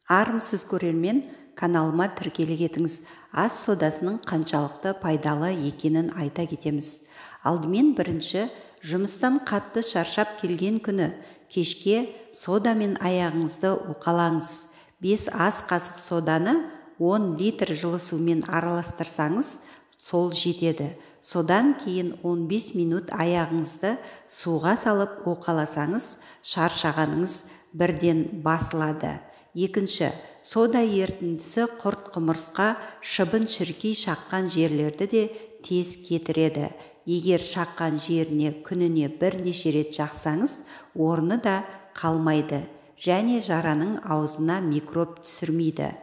Армысыз көрермен, каналыма тіркеле кетіңіз. Ас содасының қаншалықты пайдалы екенін айта кетеміз. Алдымен бірінші, жұмыстан қатты шаршап келген күні кешке содамен аяғыңызды уқалаңыз. 5 ас қасық соданы 10 литр жылы сумен араластырсаңыз, сол жетеді. Содан кейін 15 минут аяғыңызды суға салып уқаласаңыз, шаршағаныңыз бірден басылады. Екінші, сода ертіндісі құрт құмырсқа, шыбын шіркей шаққан жерлерді де тез кетіреді. Егер шаққан жеріне күніне бірнеше рет жақсаңыз, орны да қалмайды және жараның аузына микроб түсірмейді.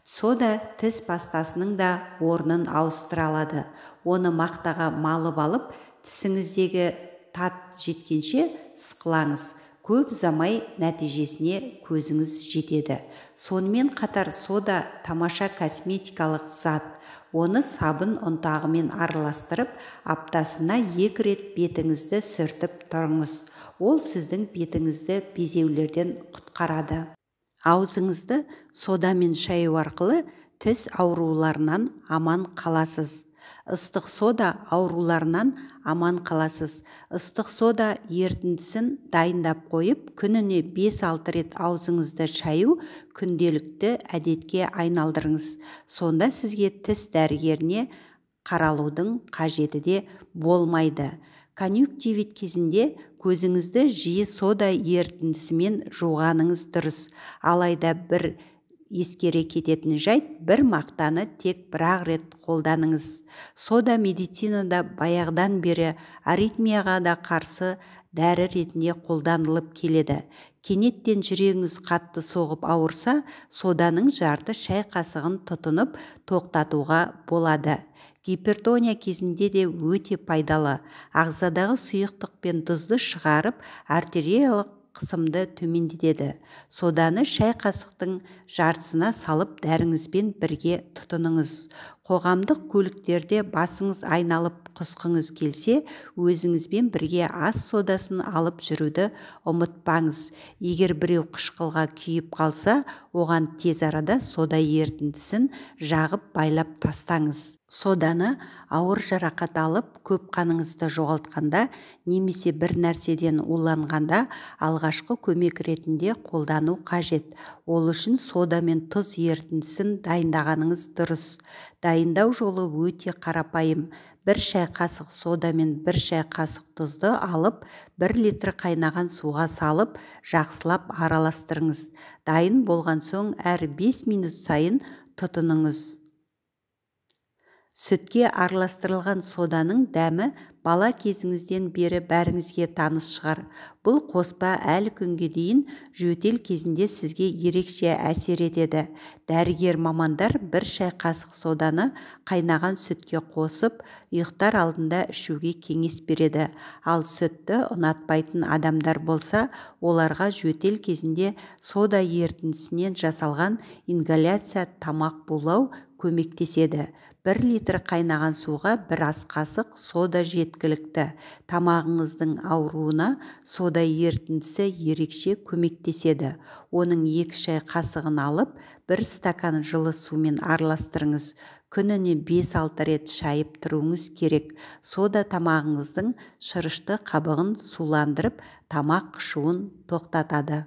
Сода тіс пастасының да орнын ауыстыра алады. Оны мақтаға малып алып, тісіңіздегі тат жеткенше сықылаңыз. Көп замай нәтижесіне көзіңіз жетеді. Сонымен қатар сода тамаша косметикалық зат. Оны сабын ұнтағымен араластырып, аптасына 2 рет бетіңізді сүртіп тұрыңыз. Ол сіздің бетіңізді безеулерден құтқарады. Аузыңызды содамен шаю арқылы тіс ауруларынан аман қаласыз. Ыстық сода ауруларынан аман қаласыз. Ыстық сода ертіндісін дайындап қойып, күніне 5-6 рет аузыңызды шаю күнделікті әдетке айналдырыңыз. Сонда сізге тіс дәрігеріне қаралудың қажеті де болмайды. Конъюнктивит кезінде көзіңізді жиі сода ертіндісімен жуғаныңыз дұрыс. Алайда бір ескере кететін жайт, бір мақтаны тек 1 рет қолданыңыз. Сода медицинада баяғыдан бері аритмияға да қарсы дәрі ретінде қолданылып келеді. Кенеттен жүрегіңіз қатты соғып ауырса, соданың жарты шай қасығын тұтынып тоқтатуға болады. Гипертония кезінде де өте пайдалы. Ағзадағы сұйықтық пен тұзды шығарып, артериялық қысымды төмендетеді. Соданы шай қасықтың жартысына салып дәріңізбен бірге тұтыныңыз. Қоғамдық көліктерде басыңыз айналып құсқыңыз келсе, өзіңізбен бірге ас содасын алып жүруді ұмытпаңыз. Егер біреу қышқылға күйіп қалса, оған тез арада сода ертіндісін жағып байлап тастаңыз. Соданы ауыр жарақат алып, көп қаныңызды жоғалтқанда немесе бір нәрседен уланғанда алғашқы көмек ретінде қолдану қажет. Ол үшін сода мен тұз ертіндісін дайындағаныңыз дұрыс. Дайындау жолы өте қарапайым. 1 шай қасық сода мен 1 шай қасық тұзды алып, 1 литр қайнаған суға салып, жақсылап араластырыңыз. Дайын болған соң әр 5 минут сайын тұтыныңыз. Сүтке араластырылған соданың дәмі бала кезіңізден бері бәріңізге таныс шығар. Бұл қоспа әлі күнге дейін жөтел кезінде сізге ерекше әсер етеді. Дәрігер мамандар 1 шай қасық соданы қайнаған сүтке қосып, ұйықтар алдында ішуге кеңес береді. Ал сүтті ұнатпайтын адамдар болса, оларға жөтел кезінде сода ертіндісінен жасалған ингаляция тамақ булау көмектеседі. 1 литр қайнаған суға 1 ас қасық сода жеткілікті. Тамағыңыздың ауруына сода ертіндісі ерекше көмектеседі. Оның 2 шай қасығын алып, 1 стакан жылы сумен араластырыңыз. Күніне 5-6 рет шайып тұруыңыз керек. Сода тамағыңыздың шырышты қабығын суландырып, тамақ қышуын тоқтатады.